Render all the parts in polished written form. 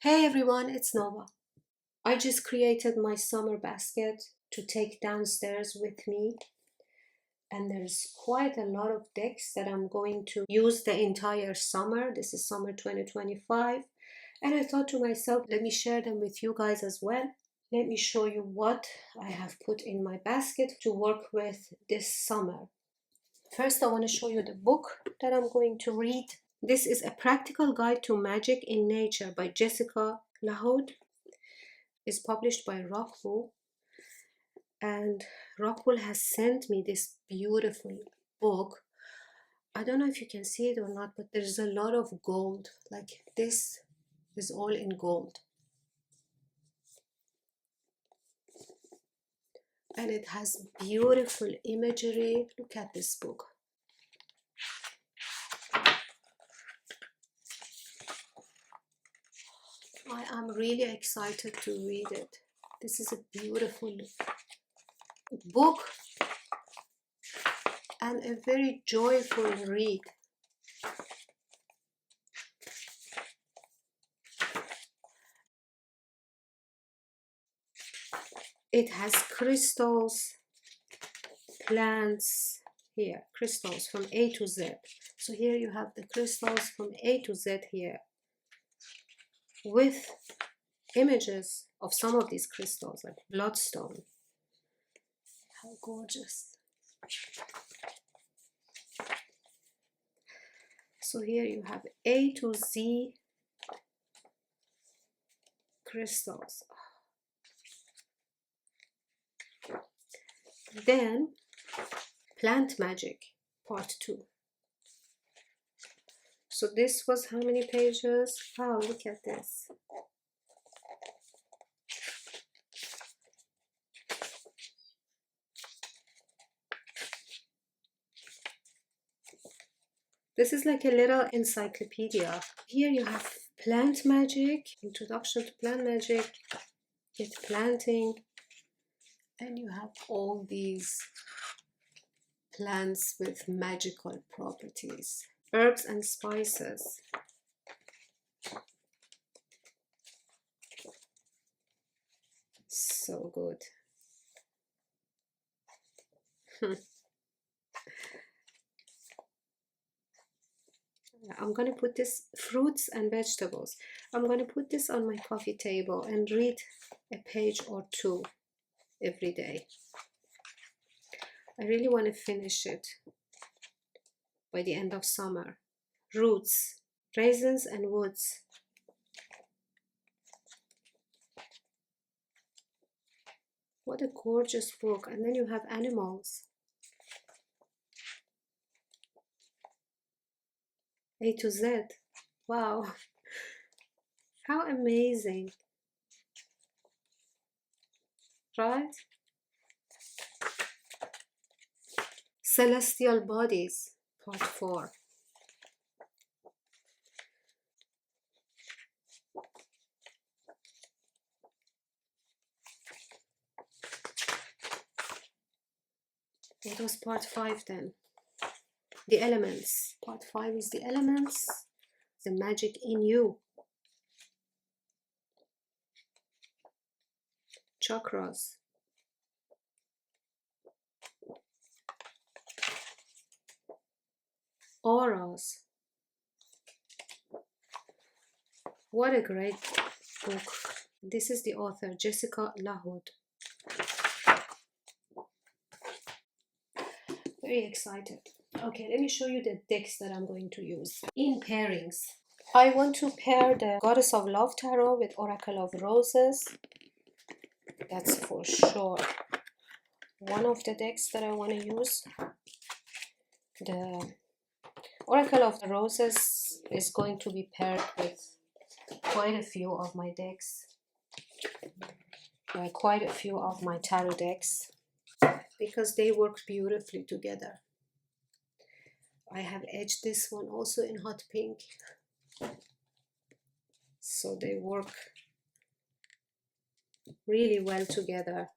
Hey everyone, it's Nova. I just created my summer basket to take downstairs with me, and there's quite a lot of decks that I'm going to use the entire summer. This is summer 2025, and I thought to myself, let me share them with you guys as well. Let me show you what I have put in my basket to work with this summer. First, I want to show you the book that I'm going to read. This is A Practical Guide to Magic in Nature by Jessica Lahoud. It's published by Rockwool, and Rockwool has sent me this beautiful book. I don't know if you can see it or not, but there's a lot of gold. Like, this is all in gold. And it has beautiful imagery. Look at this book. I am really excited to read it. This is a beautiful book and a very joyful read. It has crystals, plants, here, crystals from A to Z. So here you have the crystals from A to Z here, with images of some of these crystals, like bloodstone. How gorgeous. So here you have A to Z crystals. Then Plant Magic, Part 2. So this was how many pages? Wow, look at this. This is like a little encyclopedia. Here you have Plant Magic, Introduction to Plant Magic, Get Planting, and you have all these plants with magical properties. Herbs and spices. So good. I'm going to put this, fruits and vegetables. I'm going to put this on my coffee table and read a page or two every day. I really want to finish it by the end of summer. Roots, raisins and woods. What a gorgeous book. And then you have animals. A to Z. Wow. How amazing. Right? Celestial Bodies, Part 4. It was Part 5 then. The Elements. Part 5 is the Elements, the magic in you. Chakras. Auras. What a great book. This is the author, Jessica Lahoud. Very excited. Okay, let me show you the decks that I'm going to use. In pairings, I want to pair the Goddess of Love Tarot with Oracle of Roses. That's for sure one of the decks that I want to use. The Oracle of the Roses is going to be paired with quite a few of my decks, quite a few of my tarot decks, because they work beautifully together. I have edged this one also in hot pink, so they work really well together.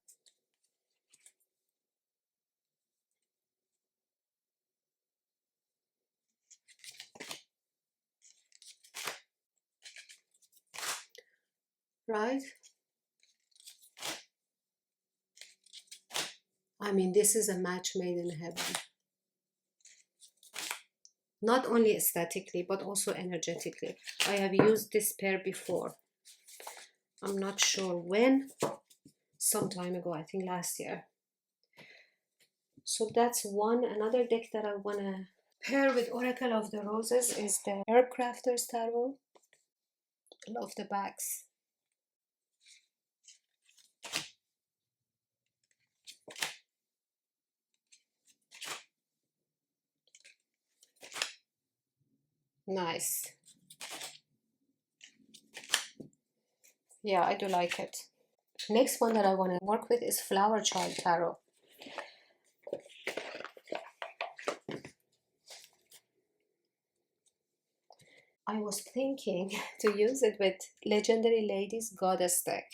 right? I mean, this is a match made in heaven. Not only aesthetically, but also energetically. I have used this pair before. I'm not sure when, some time ago, I think last year. So that's one. Another deck that I want to pair with Oracle of the Roses is the Aircrafters Tarot. I love the backs. Nice. Yeah, I do like it. Next one that I want to work with is Flower Child Tarot. I was thinking to use it with Legendary Ladies Goddess deck.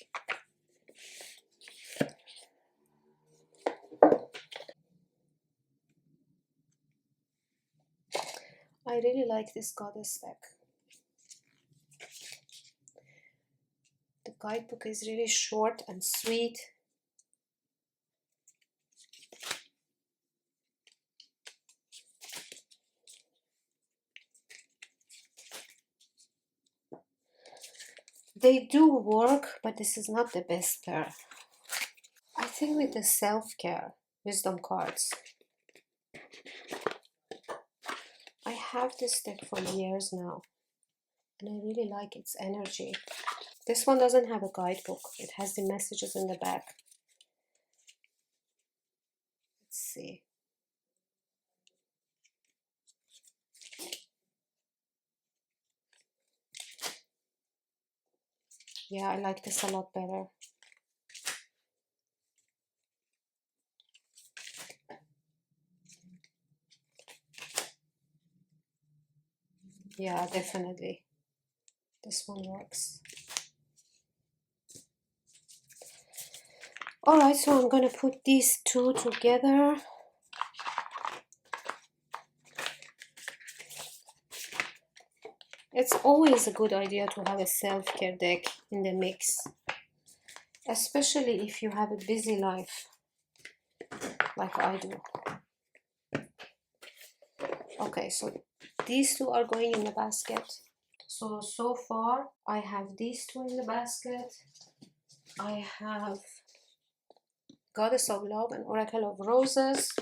I really like this Goddess deck. The guidebook is really short and sweet. They do work, but this is not the best pair. I think with the self-care wisdom cards. I have this deck for years now, and I really like its energy. This one doesn't have a guidebook. It has the messages in the back. Let's see. Yeah, I like this a lot better. Yeah, definitely. This one works. Alright, so I'm gonna put these two together. It's always a good idea to have a self-care deck in the mix, especially if you have a busy life like I do. Okay, so these two are going in the basket. So far I have these two in the basket. I have Goddess of Love and Oracle of Roses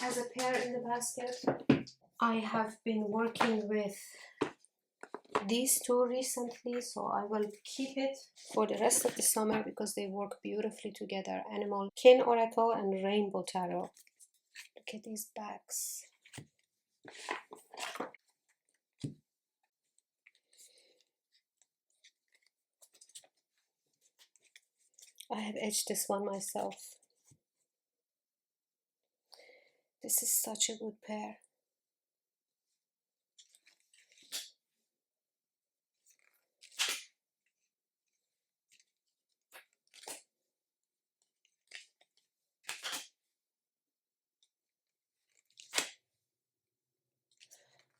as a pair in the basket. I have been working with these two recently, so I will keep it for the rest of the summer because they work beautifully together. Animal Kin Oracle and Rainbow Tarot. Look at these backs. I have edged this one myself. This is such a good pair.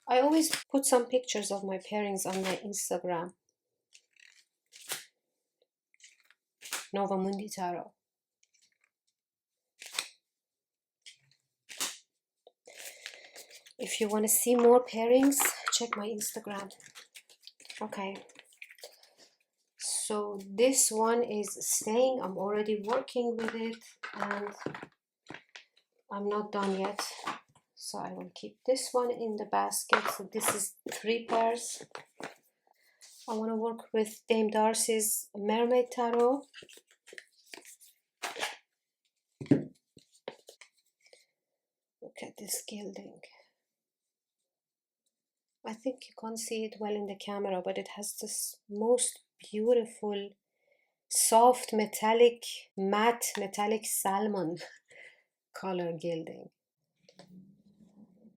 I always put some pictures of my pairings on my Instagram. Mundi Tarot. If you want to see more pairings, check my Instagram. Okay. So this one is staying. I'm already working with it and I'm not done yet. So I will keep this one in the basket. So this is 3 pairs. I want to work with Dame Darcy's Mermaid Tarot. Look at this gilding. I think you can't see it well in the camera, but it has this most beautiful, soft, metallic, matte, metallic salmon color gilding.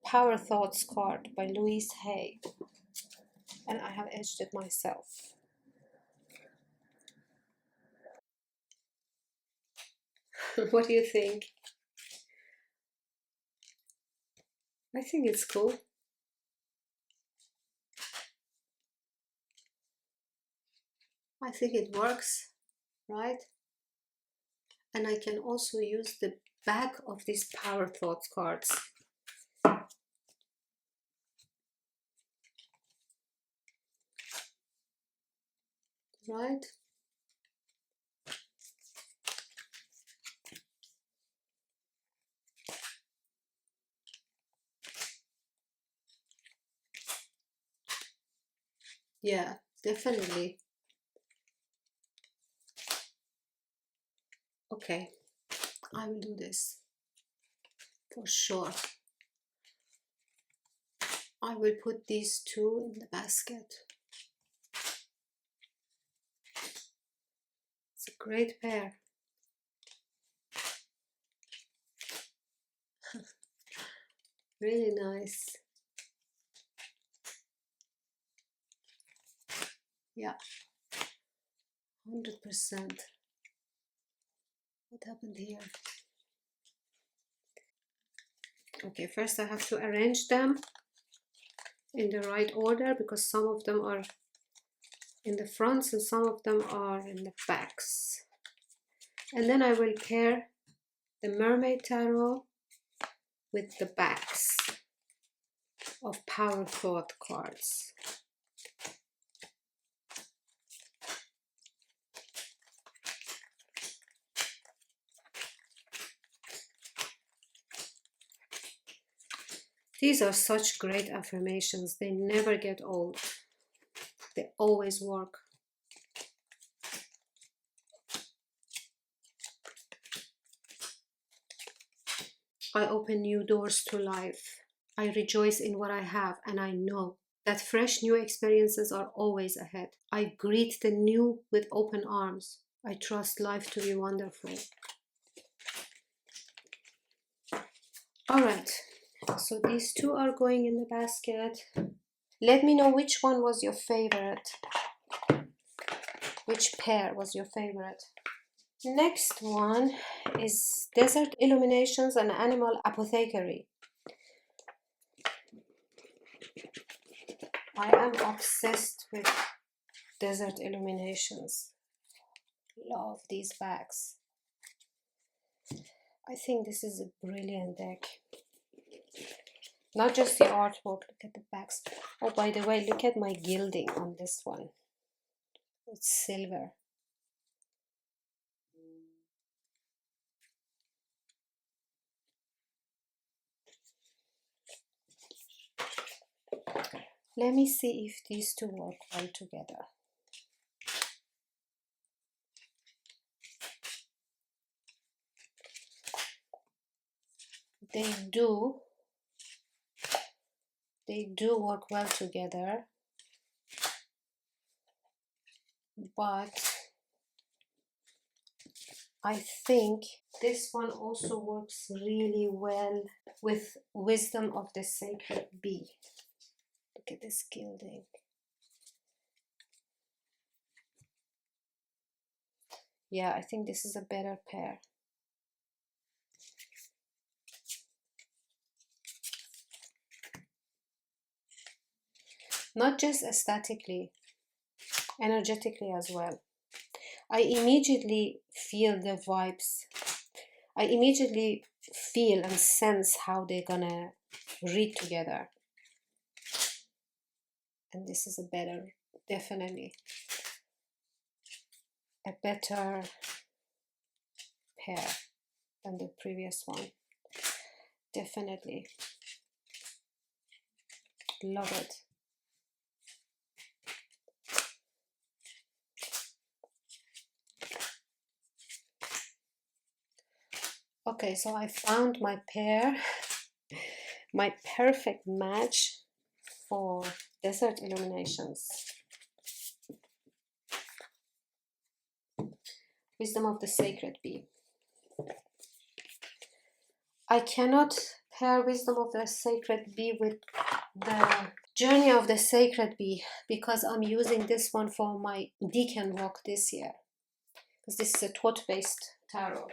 Power Thoughts card by Louise Hay. And I have edged it myself. What do you think? I think it's cool. I think it works, right? And I can also use the back of these Power Thoughts cards. Right? Yeah, definitely. Okay, I will do this for sure. I will put these two in the basket. It's a great pair. Really nice. Yeah, 100%. What happened here? Okay, first I have to arrange them in the right order because some of them are in the fronts and some of them are in the backs. And then I will pair the Mermaid Tarot with the backs of Power Thought cards. These are such great affirmations. They never get old. They always work. I open new doors to life. I rejoice in what I have, and I know that fresh new experiences are always ahead. I greet the new with open arms. I trust life to be wonderful. All right, so these two are going in the basket. Let me know which one was your favorite. Which pair was your favorite? Next one is Desert Illuminations and Animal Apothecary. I am obsessed with Desert Illuminations. Love these bags. I think this is a brilliant deck. Not just the artwork, look at the backs. Oh, by the way, look at my gilding on this one. It's silver. Let me see if these two work well together. They do work well together, but I think this one also works really well with Wisdom of the Sacred Bee. Look at this gilding. Yeah, I think this is a better pair. Not just aesthetically, energetically as well. I immediately feel the vibes. I immediately feel and sense how they're gonna read together. And this is a better, definitely a better pair than the previous one. Definitely. Love it. Okay, so I found my pair, my perfect match for Desert Illuminations. Wisdom of the Sacred Bee. I cannot pair Wisdom of the Sacred Bee with the Journey of the Sacred Bee because I'm using this one for my Deacon walk this year. Because this is a thought-based tarot.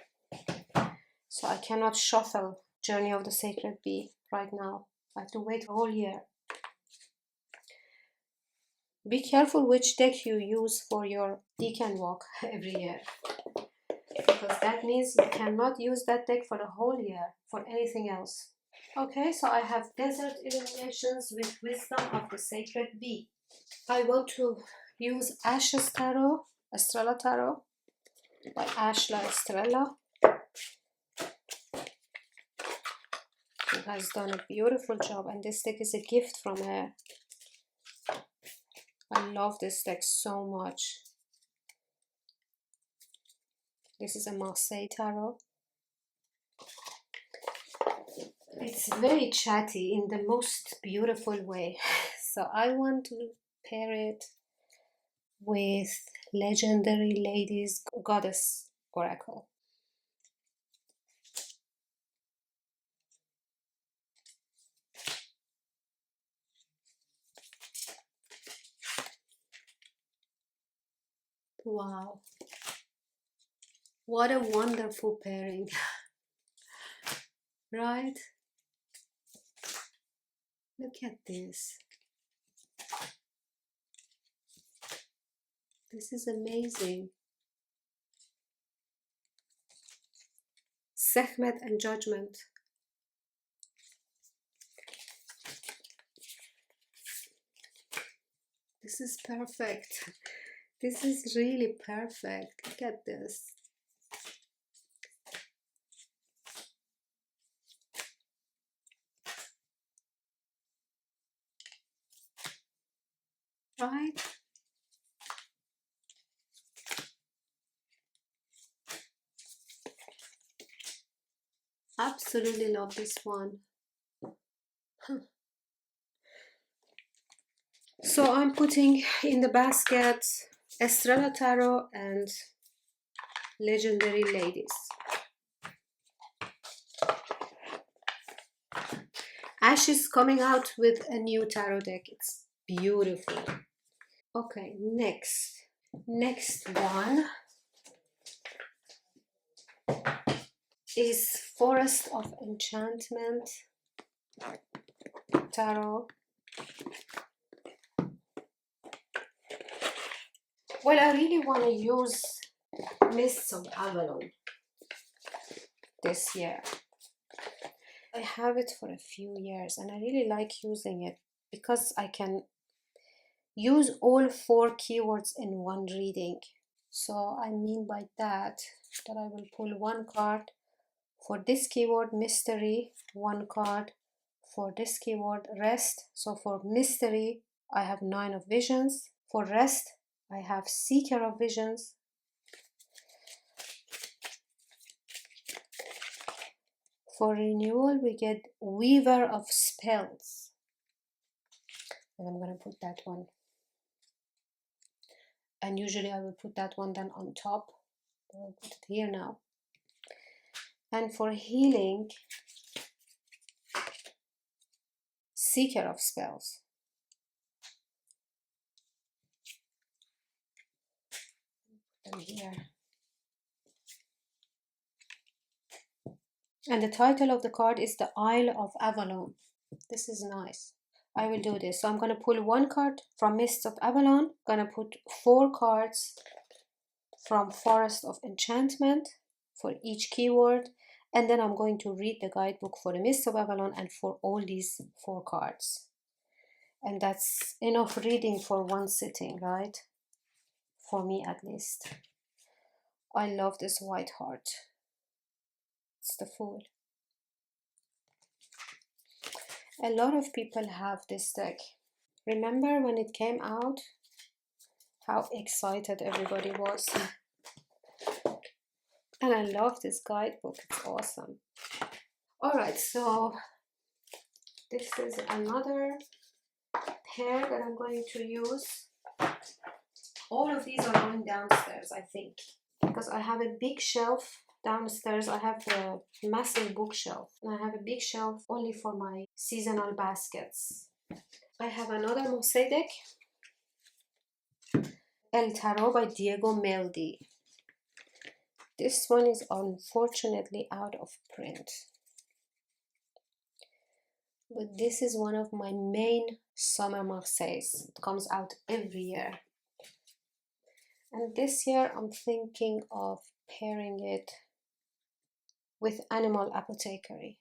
So I cannot shuffle Journey of the Sacred Bee right now. I have to wait a whole year. Be careful which deck you use for your Deacon walk every year, because that means you cannot use that deck for the whole year for anything else. Okay, so I have Desert Illuminations with Wisdom of the Sacred Bee. I want to use Ash's Tarot, Estrella Tarot by Ashla Estrella, who has done a beautiful job, and this deck is a gift from her. I love this deck so much. This is a Marseille Tarot. It's very chatty in the most beautiful way. So I want to pair it with Legendary Ladies Goddess Oracle. Wow, what a wonderful pairing, right? Look at this. This is amazing. Sekhmet and Judgment. This is perfect. This is really perfect. Look at this. Right? Absolutely love this one. So I'm putting in the basket Estrella Tarot and Legendary Ladies. Ash is coming out with a new tarot deck. It's beautiful. Okay, next one is Forest of Enchantment Tarot. Well, I really want to use Mists of Avalon this year. I have it for a few years and I really like using it because I can use all 4 keywords in one reading. So I mean by that I will pull 1 card for this keyword mystery, 1 card for this keyword rest. So for mystery I have 9 of visions, for rest I have seeker of visions, for renewal we get weaver of spells, and I'm going to put that one, and usually I will put that one then on top, but I'll put it here now. And for healing, seeker of spells. Put them here. And the title of the card is the Isle of Avalon. This is nice. I will do this. So I'm going to pull 1 card from Mists of Avalon. I'm going to put 4 cards from Forest of Enchantment for each keyword. And then I'm going to read the guidebook for the Mists of Avalon and for all these 4 cards. And that's enough reading for one sitting, right? For me at least. I love this white heart. It's the Fool. A lot of people have this deck. Remember when it came out? How excited everybody was. And I love this guidebook. It's awesome. Alright, so this is another pair that I'm going to use. All of these are going downstairs, I think, because I have a big shelf downstairs. I have a massive bookshelf, and I have a big shelf only for my seasonal baskets. I have another mosaic, El Tarot by Diego Meldi. This one is unfortunately out of print, but this is one of my main Summer Marseilles. It comes out every year. And this year I'm thinking of pairing it with Animal Apothecary.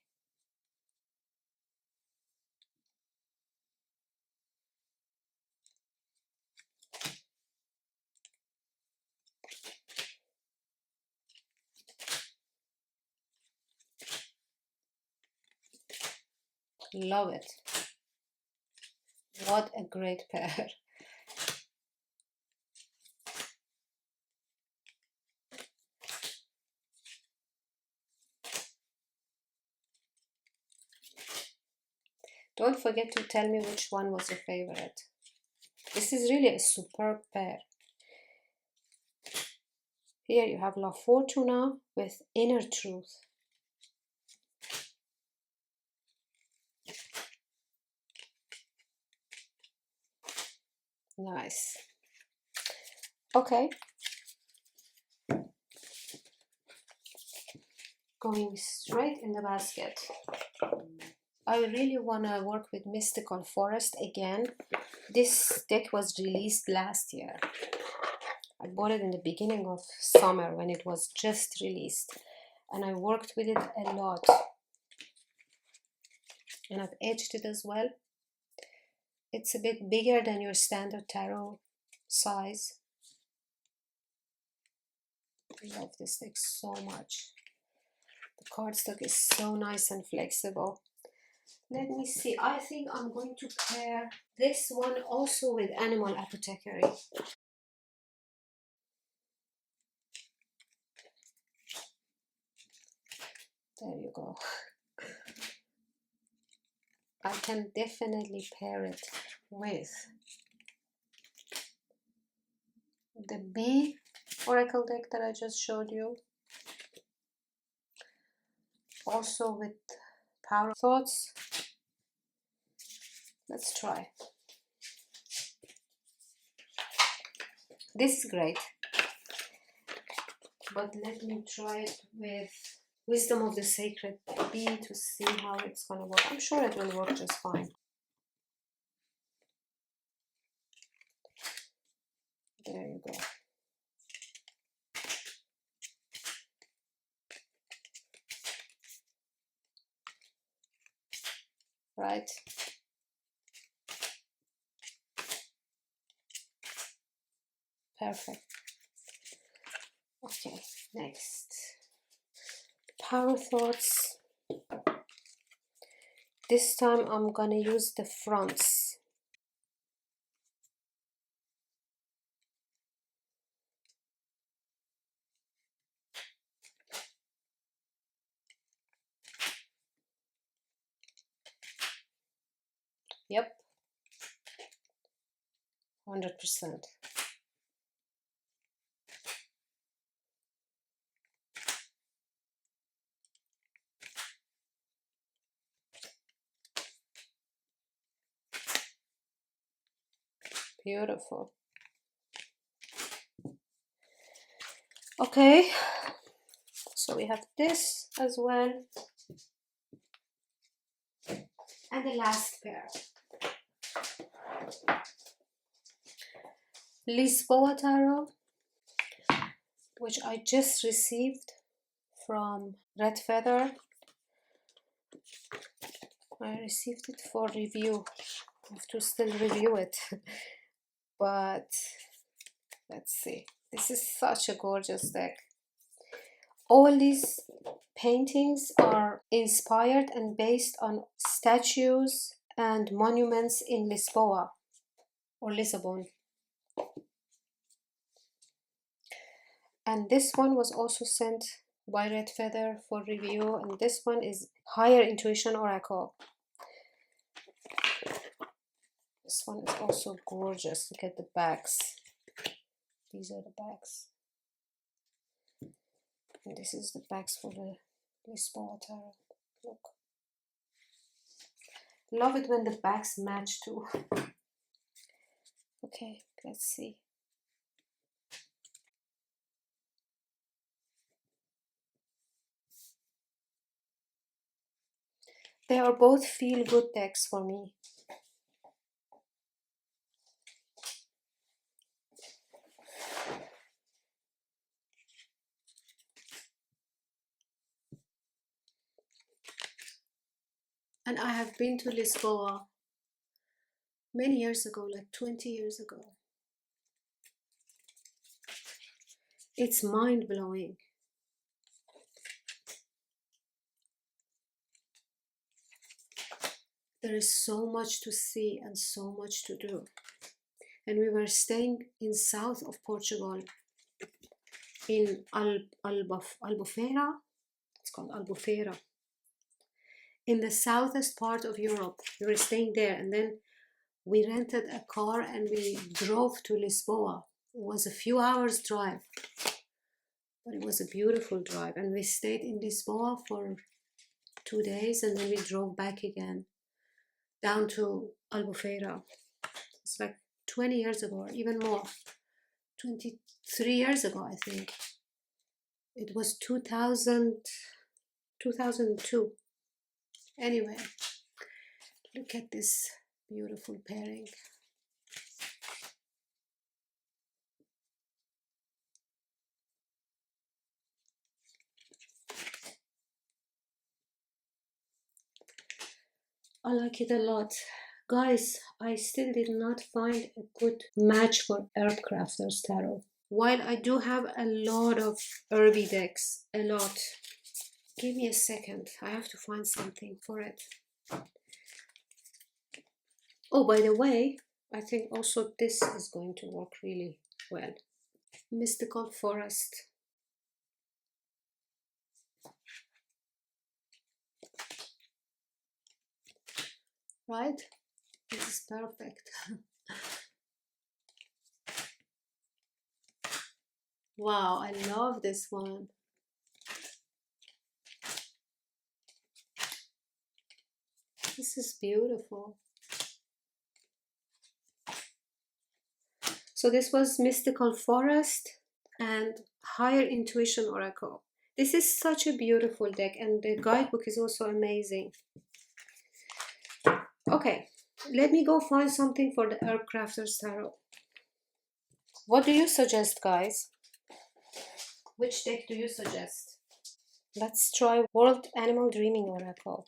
Love it. What a great pair. Don't forget to tell me which one was your favorite. This is really a superb pair. Here you have La Fortuna with Inner Truth. Nice. Okay. Going straight in the basket. I really want to work with Mystical Forest again. This deck was released last year. I bought it in the beginning of summer when it was just released. And I worked with it a lot. And I've edged it as well. It's a bit bigger than your standard tarot size. I love this deck so much. The cardstock is so nice and flexible. Let me see. I think I'm going to pair this one also with Animal Apothecary. There you go. I can definitely pair it with the Bee Oracle deck that I just showed you. Also with Power Thoughts. Let's try. This is great. But let me try it with Wisdom of the Sacred Bee to see how it's going to work. I'm sure it will work just fine. There you go. Right? Perfect. Okay, next. Power Thoughts. This time I'm gonna use the fronts. Yep. 100%. Beautiful. Okay, so we have this as well. And the last pair. Lisboa Tarot, which I just received from Red Feather. I received it for review. I have to still review it. But let's see. This is such a gorgeous deck. All these paintings are inspired and based on statues and monuments in Lisboa or Lisbon. And this one was also sent by Red Feather for review, and this one is Higher Intuition Oracle. This one is also gorgeous. Look at the backs. These are the backs. And this is the backs for the Lisboa Tarot. Look. Love it when the backs match too. Okay, let's see. They are both feel-good decks for me. And I have been to Lisboa many years ago, like 20 years ago. It's mind-blowing. There is so much to see and so much to do. And we were staying in south of Portugal, in Albufeira. It's called Albufeira. In the southest part of Europe. We were staying there, and then we rented a car and we drove to Lisboa. It was a few hours drive, but it was a beautiful drive. And we stayed in Lisboa for 2 days, and then we drove back again down to Albufeira. It's like 20 years ago, or even more. 23 years ago, I think. It was 2002. Anyway, look at this beautiful pairing. I like it a lot. Guys, I still did not find a good match for Herb Crafters Tarot. While I do have a lot of herby decks, a lot. Give me a second, I have to find something for it. Oh, by the way, I think also this is going to work really well. Mystical Forest. Right? This is perfect. Wow, I love this one. This is beautiful. So this was Mystical Forest and Higher Intuition Oracle. This is such a beautiful deck, and the guidebook is also amazing. Okay, let me go find something for the Herb Crafters Tarot. What do you suggest, guys? Which deck do you suggest? Let's try World Animal Dreaming Oracle.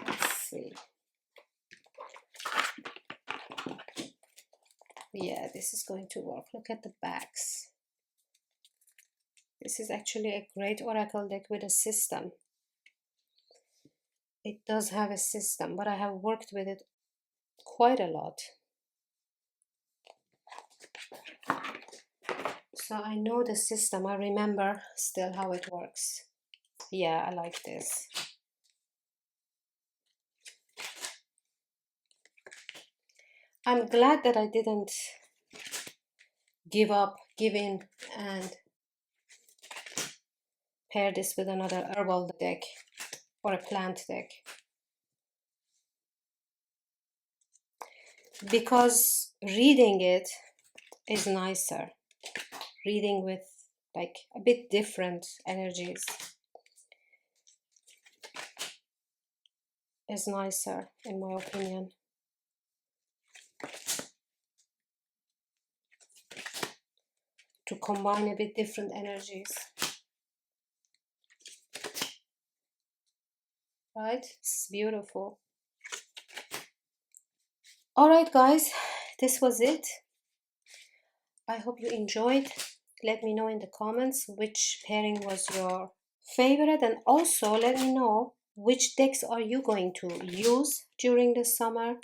Let's see. Yeah, this is going to work. Look at the backs. This is actually a great oracle deck with a system. It does have a system, but I have worked with it quite a lot. So I know the system. I remember still how it works. Yeah, I like this. I'm glad that I didn't give in, and pair this with another herbal deck or a plant deck. Because reading it is nicer. Reading with like a bit different energies is nicer, in my opinion. To combine a bit different energies. Right? It's beautiful. Alright guys, this was it. I hope you enjoyed. Let me know in the comments which pairing was your favorite, and also let me know which decks are you going to use during the summer.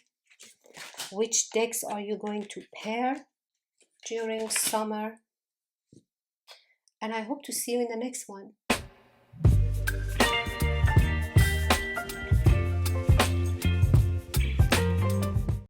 Which decks are you going to pair during summer? And I hope to see you in the next one.